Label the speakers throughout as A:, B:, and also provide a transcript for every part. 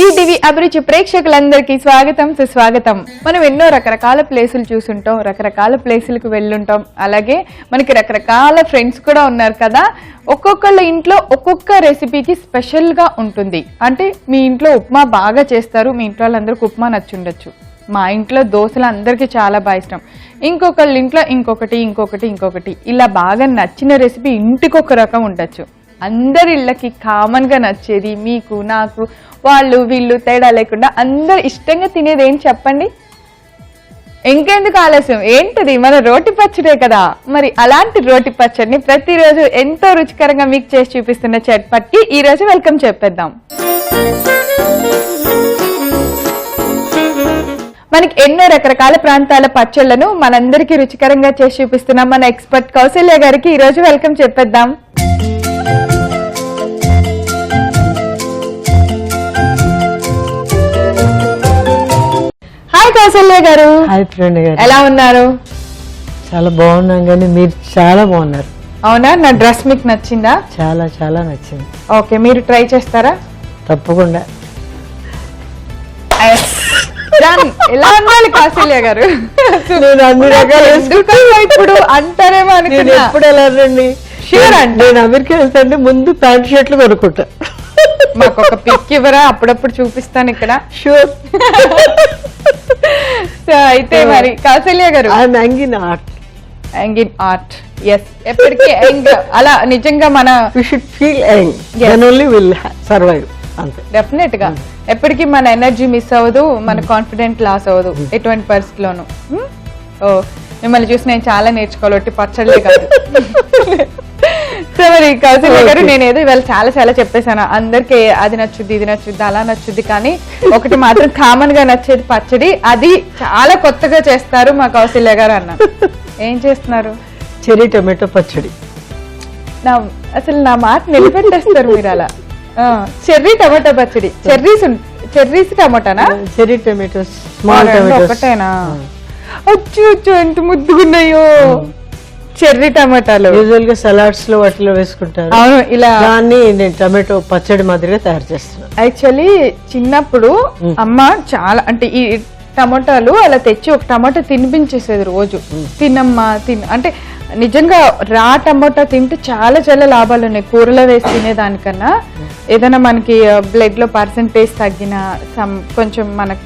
A: ETV అభిరుచి ప్రేక్షకులందరికీ స్వాగతం సుస్వాగతం. మనం ఎన్నో రకరకాల ప్లేసులు చూసుంటాం, రకరకాల ప్లేసులకు వెళ్ళుంటాం. అలాగే మనకి రకరకాల ఫ్రెండ్స్ కూడా ఉన్నారు కదా. ఒక్కొక్కళ్ళ ఇంట్లో ఒక్కొక్క రెసిపీకి స్పెషల్గా ఉంటుంది. అంటే మీ ఇంట్లో ఉప్మా బాగా చేస్తారు, మీ ఇంట్లో వాళ్ళందరికీ ఉప్మా నచ్చుండొచ్చు. మా ఇంట్లో దోశలు అందరికీ చాలా బాగా ఇష్టం. ఇంకొకళ్ళ ఇంట్లో ఇంకొకటి ఇలా బాగా నచ్చిన రెసిపీ ఇంటికొక రకం ఉండొచ్చు. అందరి ఇళ్ళకి కామన్గా నచ్చేది, మీకు నాకు వాళ్ళు వీళ్ళు తేడా లేకుండా అందరు ఇష్టంగా తినేది ఏంటి చెప్పండి? ఇంకెందుకు ఆలస్యం, ఏంటది? మన రోటి పచ్చడే కదా. మరి అలాంటి రోటి పచ్చడిని ప్రతిరోజు ఎంతో రుచికరంగా మీకు చేసి చూపిస్తున్న చట్పట్కి ఈ రోజు వెల్కమ్ చెప్పేద్దాం. మనకి ఎన్నో రకరకాల ప్రాంతాల పచ్చళ్లను మనందరికీ రుచికరంగా చేసి చూపిస్తున్నాం మన ఎక్స్పర్ట్ కౌశల్య గారికి ఈ రోజు వెల్కమ్ చెప్పేద్దాం. హాయ్ కౌశల్య గారు.
B: హాయ్ ఫ్రెండ్ గారు,
A: ఎలా ఉన్నారు?
B: చాలా బాగున్నాం, కానీ మీరు చాలా బాగున్నారు.
A: అవునా? నా డ్రెస్ మీకు నచ్చిందా?
B: చాలా చాలా నచ్చింది.
A: ఓకే, మీరు ట్రై చేస్తారా?
B: తప్పకుండా.
A: ఎలా ఉండాలి కౌశల్య గారు?
B: నేను అన్ని రకాల
A: ఇప్పుడు అంటారేమో అనుకున్నా.
B: ఎప్పుడు ఎలా రండి?
A: షూర్ అండి.
B: నేను అమెరికా వెళ్తాంటే ముందు ప్యాంట్ షర్ట్లు కొనుక్కుంటా.
A: మాకు ఒక పిక్ ఇవ్వరా? అప్పుడప్పుడు చూపిస్తాను ఇక్కడ.
B: షూర్.
A: అయితే మరి కౌశల్య గారు,
B: young in art.
A: Young in art, yes. ఎప్పటికీ యంగ్, అలా నిజంగా మన
B: we should feel young, then only will survive. అంతే.
A: డెఫినెట్ గా ఎప్పటికీ మన ఎనర్జీ మిస్ అవ్వదు, మన కాన్ఫిడెంట్ లాస్ అవ్వదు ఎటువంటి పరిస్థితిలోనూ. ఓ, మిమ్మల్ని చూసి నేను చాలా నేర్చుకోవాలి, ఒట్టి పచ్చళ్ళే కాదు. సో మరి కౌశల్య గారు, నేను ఏదో ఇవాళ చాలా చాలా చెప్పేశాను. అందరికి అది నచ్చుద్ది, ఇది నచ్చుద్ది, అలా నచ్చుద్ది, కానీ ఒకటి మాత్రం కామన్ గా నచ్చేది పచ్చడి. అది చాలా కొత్తగా చేస్తారు మా కౌశల్య గారు అన్న. ఏం చేస్తున్నారు?
B: చెర్రీ టొమాటో పచ్చడి.
A: అసలు నా మాట నిలబెట్టేస్తారు మీరు అలా. చెర్రీ టమాటో పచ్చడి. చెర్రీస్ టమాటానా?
B: చెర్రీ టొమాటోస్, స్మాల్ టొమాటోస్
A: ఒకటేనా? అచ్చు ఎంత ముద్దుగున్నాయో చెర్రీ టమాటాలు.
B: యూజువల్ గా సలాడ్స్ లో వాటిలో వేసుకుంటారు.
A: అవును, ఇలా.
B: దాన్ని నేను టమాటో పచ్చడి మాదిరిగా తయారు చేస్తున్నాను.
A: యాక్చువల్లీ చిన్నప్పుడు అమ్మ చాలా, అంటే ఈ టమాటాలు అలా తెచ్చి ఒక టమాటా తినిపించేసేది రోజు. తినమ్మా అంటే నిజంగా రా టమాటా తింటే చాలా చాలా లాభాలు ఉన్నాయి కూరలో వేసి తినేదానికన్నా. ఏదైనా మనకి బ్లడ్ లో పర్సెంటేజ్ తగ్గిన, కొంచెం మనకు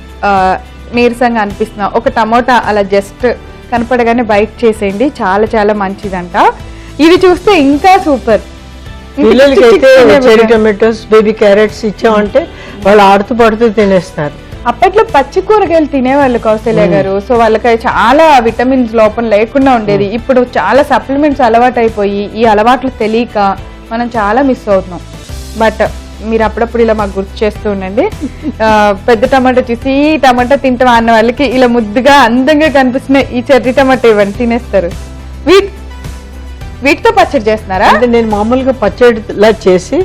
A: నీరసంగా అనిపిస్తున్నా ఒక టమాటా అలా జస్ట్ కనపడగానే బైట్ చేసేయండి, చాలా చాలా మంచిదంట. ఇది చూస్తే ఇంకా సూపర్.
B: పిల్లలకైతే చెర్రీ టొమాటోస్, బేబీ క్యారెట్స్ ఇచ్చామంటే వాళ్ళు ఆడుతూ పడుతూ తినేస్తారు.
A: అప్పట్లో పచ్చి కూరగాయలు తినేవాళ్ళు కౌశల్య గారు. సో వాళ్ళకి చాలా విటమిన్స్ లోపం లేకుండా ఉండేది. ఇప్పుడు చాలా సప్లిమెంట్స్ అలవాటు అయిపోయి ఈ అలవాట్లు తెలియక మనం చాలా మిస్ అవుతున్నాం. బట్ మీరు అప్పుడప్పుడు ఇలా మాకు గుర్తు చేస్తూ ఉండండి. పెద్ద టమాటా చూసి ఈ టమాటా తింటాం అన్న వాళ్ళకి ఇలా ముద్దుగా అందంగా కనిపిస్తున్న ఈ చెర్రీ టమాటా ఇవ్వండి, తినేస్తారు. వీటితో పచ్చడి చేస్తున్నారా?
B: అంటే నేను మామూలుగా పచ్చడిలా చేసి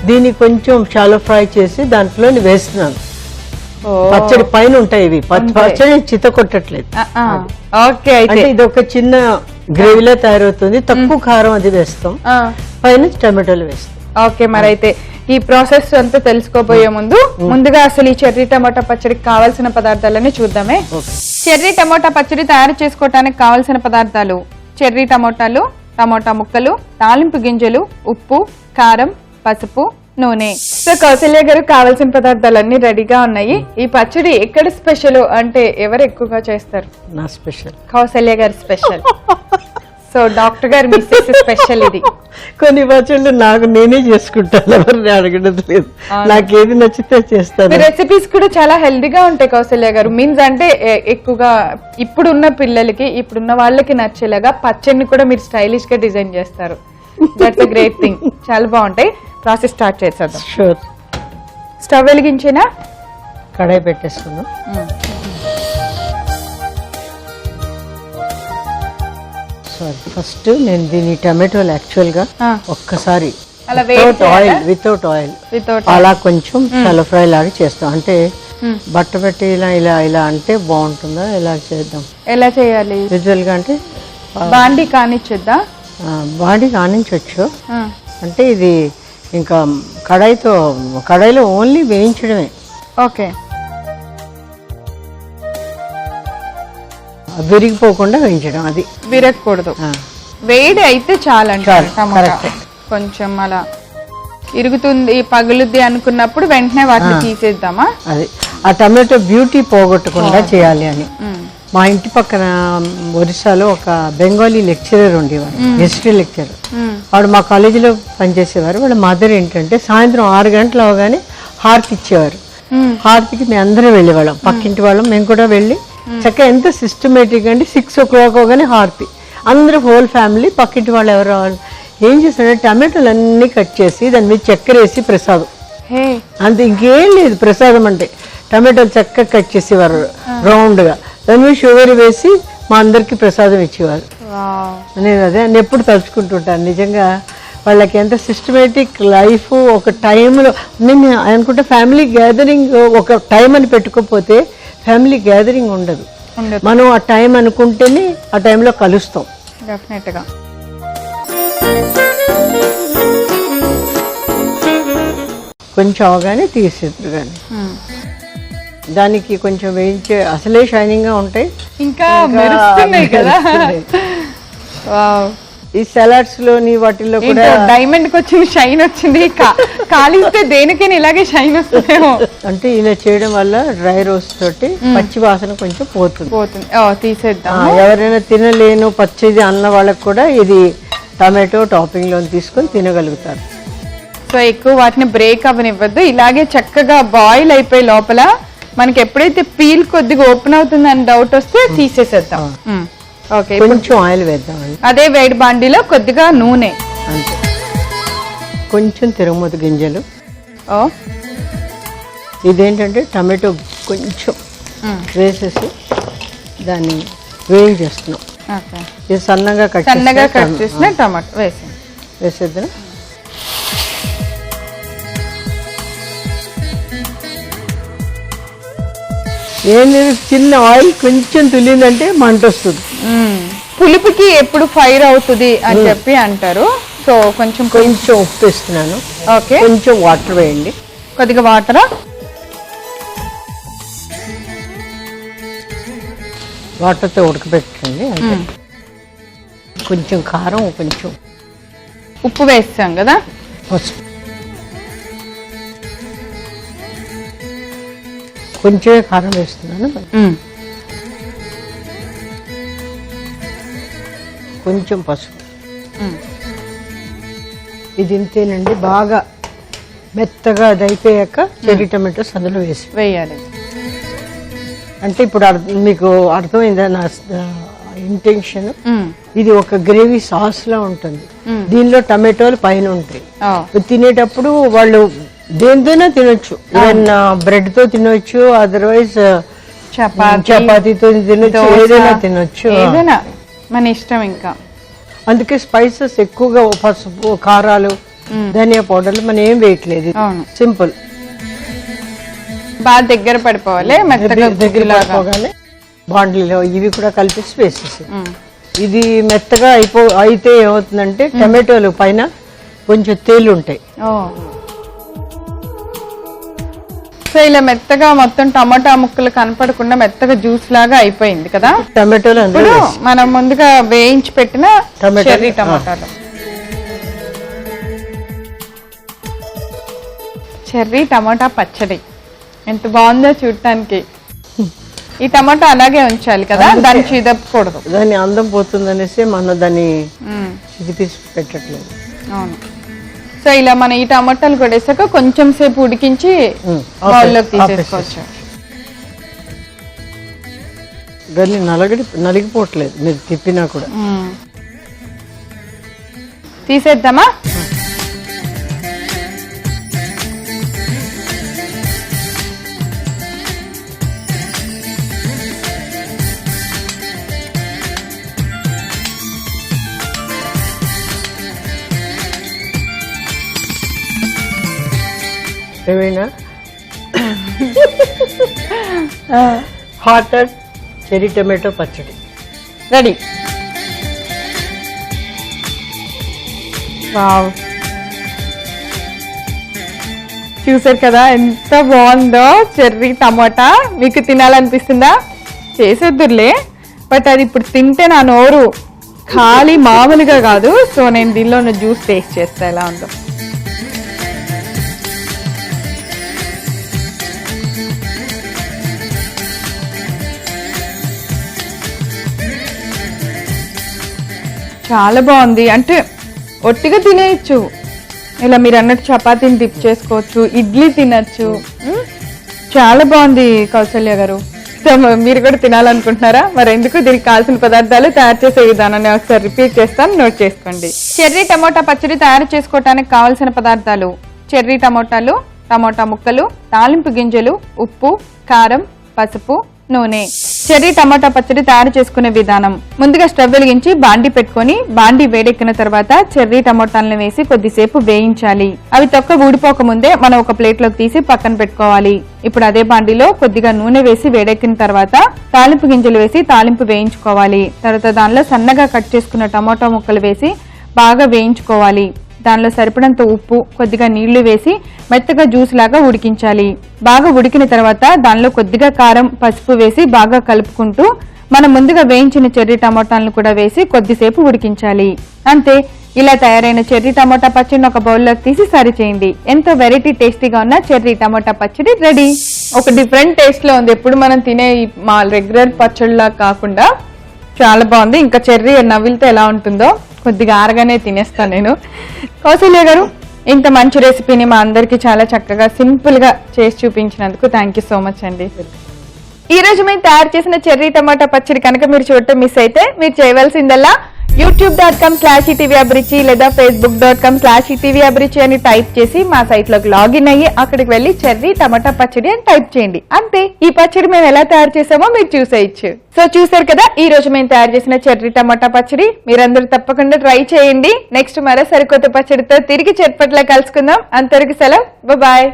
B: దీన్ని కొంచెం షాలో ఫ్రై చేసి దాంట్లో వేస్తున్నాను. పచ్చడి పైన ఉంటాయి ఇవి. పచ్చడి చిత్త కొట్టట్లేదు.
A: ఓకే,
B: అయితే ఇది ఒక చిన్న గ్రేవీలో తయారవుతుంది. తక్కువ కారం అది వేస్తాం, పైన టమాటోలు వేస్తాం.
A: ఓకే, మరి అయితే ఈ ప్రాసెస్ అంతా తెలుసుకోబోయే ముందుగా అసలు ఈ చెర్రీ టమాటా పచ్చడికి కావాల్సిన పదార్థాలని చూద్దామే. చెర్రీ టమాటా పచ్చడి తయారు చేసుకోవటానికి కావాల్సిన పదార్థాలు: చెర్రీ టమాటాలు, టమాటా ముక్కలు, తాలింపు గింజలు, ఉప్పు, కారం, పసుపు, నూనె. సో కౌశల్య గారు, కావాల్సిన పదార్థాలన్నీ రెడీగా ఉన్నాయి. ఈ పచ్చడి ఎక్కడ స్పెషల్ అంటే ఎవరు ఎక్కువగా చేస్తారు?
B: నా స్పెషల్,
A: కౌశల్య గారు స్పెషల్. సో డాక్టర్ గారు మిస్సెస్ స్పెషల్. ఇది
B: కొన్ని పచ్చళ్ళు నాకు నేనే చేసుకుంటాను, ఎవరిని అడగడం లేదు. నాకేది నచ్చితే చేస్తాను.
A: రెసిపీస్ కూడా చాలా హెల్దీగా ఉంటాయి కౌశల్య గారు. మీన్స్ అంటే ఎక్కువగా ఇప్పుడున్న పిల్లలకి, ఇప్పుడున్న వాళ్ళకి నచ్చేలాగా పచ్చడిని కూడా మీరు స్టైలిష్ గా డిజైన్ చేస్తారు. That's a great thing. చాలా బాగుంటాయి. ప్రాసెస్ స్టార్ట్ చేసేద్దాం.
B: షూర్.
A: స్టవ్ వెలిగించేనా?
B: కడాయి పెట్టేసుకుందాం. ఫస్ట్ నేను దీని టమాటోలు యాక్చువల్ గా ఒక్కసారి వితౌట్ ఆయిల్ అలా కొంచెం షాలో ఫ్రై లాగా చేస్తాం. అంటే బట్ట పెట్టి ఇలా ఇలా ఇలా అంటే బాగుంటుందా? ఎలా చేద్దాం?
A: ఎలా చేయాలి
B: యూజువల్ గా? అంటే
A: బాండి కానిచ్చేద్దా?
B: బాండి కానించవచ్చు. అంటే ఇది ఇంకా కడాయిలో ఓన్లీ వేయించడమే.
A: ఓకే,
B: విరిగిపోకుండా వేయించడం, అది
A: విరగకూడదు. వేడి అయితే చాలంటారు టమాటా. కొంచెం అలా ఇరుగుతుంది పగులుద్ది అనుకున్నప్పుడు వెంటనే వాటిని తీసేద్దామా?
B: అది ఆ టమాటో బ్యూటీ పోగొట్టకుండా చేయాలి అని. మా ఇంటి పక్కన ఒరిస్సాలో ఒక బెంగాలీ లెక్చరర్ ఉండేవారు, హిస్టరీ లెక్చరర్. వాడు మా కాలేజీలో పనిచేసేవారు. వాళ్ళ మదర్ ఏంటంటే సాయంత్రం 6 గంటలు అవగానే హారతి ఇచ్చేవారు. హారతికి మేము అందరం వెళ్ళేవాళ్ళం, పక్కింటి వాళ్ళం మేము కూడా వెళ్ళి చక్కగా ఎంత సిస్టమేటిక్ అంటే 6 o'clock అవగానే హారతి. అందరూ హోల్ ఫ్యామిలీ, పక్కింటి వాళ్ళు ఎవరు ఏం చేస్తారంటే టమాటోలు అన్నీ కట్ చేసి దాని మీద చక్కెర వేసి ప్రసాదం, అంతే, ఇంకేం లేదు. ప్రసాదం అంటే టమాటోలు చక్కగా కట్ చేసేవారు రౌండ్గా, దాని మీద షుగర్ వేసి మా అందరికి ప్రసాదం ఇచ్చేవారు. నేను నేను ఎప్పుడు తలుచుకుంటుంటాను నిజంగా వాళ్ళకి ఎంత సిస్టమేటిక్ లైఫ్. ఒక టైంలో నేను అనుకుంటా ఫ్యామిలీ గ్యాదరింగ్ ఒక టైం అని పెట్టుకోకపోతే ఫ్యామిలీ గ్యాదరింగ్ ఉండదు. మనం ఆ టైం అనుకుంటేనే ఆ టైంలో కలుస్తాం.
A: డెఫినెట్గా.
B: కొంచెం అవగానే తీసేద్దరు కానీ దానికి కొంచెం వేయించే అసలే షైనింగ్ గా ఉంటాయి,
A: ఇంకా మెరుస్తున్నాయి కదా.
B: ఈ సలాడ్స్ లోని వాటిల్లో కూడా
A: డైమండ్ కి వచ్చింది, షైన్ వచ్చింది. కాలిస్తే దేనికైనా ఇలాగే షైన్ వస్తుందేమో.
B: అంటే ఇలా చేయడం వల్ల డ్రై రోస్ట్ తోటి పచ్చి వాసన కొంచెం పోతుంది.
A: తీసేద్దాం.
B: ఎవరైనా తినలేను పచ్చిది అన్న వాళ్ళకి కూడా ఇది టమాటో టాపింగ్ లో తీసుకొని తినగలుగుతారు.
A: సో ఎక్కువ వాటిని బ్రేక్ అవ్వనివ్వద్దు. ఇలాగే చక్కగా బాయిల్ అయిపోయి లోపల మనకి ఎప్పుడైతే పీల్ కొద్దిగా ఓపెన్ అవుతుంది అని డౌట్ వస్తే తీసేసేద్దాం. ఓకే,
B: కొంచెం ఆయిల్ వేద్దామండి.
A: అదే వేడి బాండీలో కొద్దిగా నూనె,
B: అంతే, కొంచెం తిరుగుమతి గింజలు. ఇదేంటంటే టమాటో కొంచెం వేసేసి దాన్ని వేయించేస్తున్నాం. ఇది సన్నగా కట్
A: చేసిన టమాటో
B: వేసేద్దాం. ఏం లేదు, చిన్న ఆయిల్ కొంచెం తులిందంటే మంట వస్తుంది.
A: పులుపుకి ఎప్పుడు ఫైర్ అవుతుంది అని చెప్పి అంటారు. సో కొంచెం
B: ఉప్పు వేస్తున్నాను.
A: ఓకే,
B: కొంచెం వాటర్ వేయండి,
A: కొద్దిగా వాటరా.
B: వాటర్తో ఉడకబెట్టండి. అంటే కొంచెం కారం, కొంచెం
A: ఉప్పు వేస్తాం కదా,
B: పసుపు, కొంచెం కారం వేస్తున్నాను, కొంచెం పసుపు. ఇది ఇంతేనండి. బాగా మెత్తగా అది అయిపోయాక చెర్రీ టమాటోస్ అందులో
A: వేయాలి.
B: అంటే ఇప్పుడు మీకు అర్థమైందా నా ఇంటెన్షన్? ఇది ఒక గ్రేవీ సాస్ లా ఉంటుంది, దీనిలో టమాటోలు పైన ఉంటాయి. తినేటప్పుడు వాళ్ళు దేనితోనే తినొచ్చు, ఈవెన్ బ్రెడ్ తో తినొచ్చు, అదర్వైజ్ చపాతీతో తినొచ్చు, ఏదైనా తినొచ్చు,
A: ఏదైనా మన ఇష్టం. ఇంకా
B: అందుకే స్పైసెస్ ఎక్కువగా పసుపు, కారాలు, ధనియా పౌడర్లు మనం ఏం వేయట్లేదు, సింపుల్.
A: బాగా దగ్గర పడిపోవాలి,
B: దగ్గర పడిపోగానే బాండ్లీలో ఇవి కూడా కలిపేసి వేసేసి. ఇది మెత్తగా అయితే ఏమవుతుందంటే టమాటోలు పైన కొంచెం తేలు ఉంటాయి.
A: సో ఇలా మెత్తగా మొత్తం టమాటా ముక్కలు కనపడకుండా మెత్తగా జ్యూస్ లాగా అయిపోయింది కదా
B: టమాటోలు.
A: మనం ముందుగా వేయించి పెట్టిన చెర్రీ టమాటాలు. చెర్రీ టమాటా పచ్చడి ఎంత బాగుందో చూడటానికి. ఈ టమాటా అలాగే ఉంచాలి కదా, దాన్ని చిదపకూడదు,
B: దాన్ని అందం పోతుంది అనేసి మనం దాన్ని చిదిపేసి పెట్టట్లేదు.
A: అవును. సో ఇలా మనం ఈ టమాటాలు కొడేసాక కొంచెం సేపు ఉడికించి బౌల్లోకి తీసేసుకోవచ్చు.
B: దాన్ని నలిగిపోవట్లేదు మీరు తిప్పినా కూడా.
A: తీసేద్దామా?
B: ఏమైనా హాట్ చెర్రీ టమాటో పచ్చడి
A: రెడీ. వావ్, చూసారు కదా ఎంత బాగుందో చెర్రీ టమాటా. మీకు తినాలనిపిస్తుందా? చేసేద్దురులే, బట్ అది ఇప్పుడు తింటే నా నోరు ఖాళీ మామూలుగా కాదు. సో నేను దీనిలో ఉన్న జ్యూస్ టేస్ట్ చేస్తా ఎలా ఉందో. చాలా బాగుంది. అంటే ఒట్టిగా తినేయచ్చు, ఇలా మీరు అన్నట్టు చపాతీని డిప్ చేసుకోవచ్చు, ఇడ్లీ తినచ్చు. చాలా బాగుంది కౌసల్య గారు. సో మీరు కూడా తినాలనుకుంటున్నారా? మరి ఎందుకు, దీనికి కావాల్సిన పదార్థాలు, తయారు చేసే విధానాన్ని ఒకసారి రిపీట్ చేస్తాను, నోట్ చేసుకోండి. చెర్రీ టమోటా పచ్చడి తయారు చేసుకోవడానికి కావాల్సిన పదార్థాలు: చెర్రీ టమోటాలు, టమోటా ముక్కలు, తాలింపు గింజలు, ఉప్పు, కారం, పసుపు, నూనె. చెర్రీ టమాటా పచ్చడి తయారు చేసుకునే విధానం: ముందుగా స్టవ్ వెలిగించి బాండి పెట్టుకొని, బాండి వేడెక్కిన తర్వాత చెర్రీ టమోటాలను వేసి కొద్దిసేపు వేయించాలి. అవి తొక్క ఊడిపోక ముందే మనం ఒక ప్లేట్ లోకి తీసి పక్కన పెట్టుకోవాలి. ఇప్పుడు అదే బాండిలో కొద్దిగా నూనె వేసి వేడెక్కిన తర్వాత తాలింపు గింజలు వేసి తాలింపు వేయించుకోవాలి. తర్వాత దానిలో సన్నగా కట్ చేసుకున్న టమోటా ముక్కలు వేసి బాగా వేయించుకోవాలి. దానిలో సరిపడంత ఉప్పు, కొద్దిగా నీళ్లు వేసి మెత్తగా జ్యూస్ లాగా ఉడికించాలి. బాగా ఉడికిన తర్వాత దానిలో కొద్దిగా కారం, పసుపు వేసి బాగా కలుపుకుంటూ మనం ముందుగా వేయించిన చెర్రీ టమోటాలను కూడా వేసి కొద్దిసేపు ఉడికించాలి. అంతే, ఇలా తయారైన చెర్రీ టమోటా పచ్చడిని ఒక బౌల్లోకి తీసి సర్వ్ చేయండి. ఎంతో వెరైటీ టేస్టీగా ఉన్న చెర్రీ టమోటా పచ్చడి రెడీ. ఒక డిఫరెంట్ టేస్ట్ లో ఉంది, ఎప్పుడు మనం తినే మా రెగ్యులర్ పచ్చడిలా కాకుండా చాలా బాగుంది. ఇంకా చెర్రీ నవ్విలితే ఎలా ఉంటుందో కొద్దిగా ఆరగానే తినేస్తాను నేను. కౌసల్య గారు, ఇంత మంచి రెసిపీని మా అందరికి చాలా చక్కగా సింపుల్ గా చేసి చూపించినందుకు థ్యాంక్ యూ సో మచ్ అండి. ఈ రోజు మేము తయారు చేసిన చెర్రీ టమాటా పచ్చడి కనుక మీరు చూడటం మిస్ అయితే మీరు చేయవలసిందల్లా youtube.com/etvabruchi లేదా facebook.com/etvabruchi అని టైప్ చేసి మా సైట్ లోకి లాగిన్ అయ్యి అక్కడికి వెళ్ళి చెర్రీ టమాటా పచ్చడి అని టైప్ చేయండి. అంతే, ఈ పచ్చడి మేము ఎలా తయారు చేసామో మీరు చూసేయచ్చు. సో చూసారు కదా ఈ రోజు మేము తయారు చేసిన చెర్రీ టమాటా పచ్చడి. మీరందరూ తప్పకుండా ట్రై చేయండి. నెక్స్ట్ మరో సరికొత్త పచ్చడితో తిరిగి చెట్పట్లో కలుసుకుందాం. అంతవరకు సెలవు, బాయ్.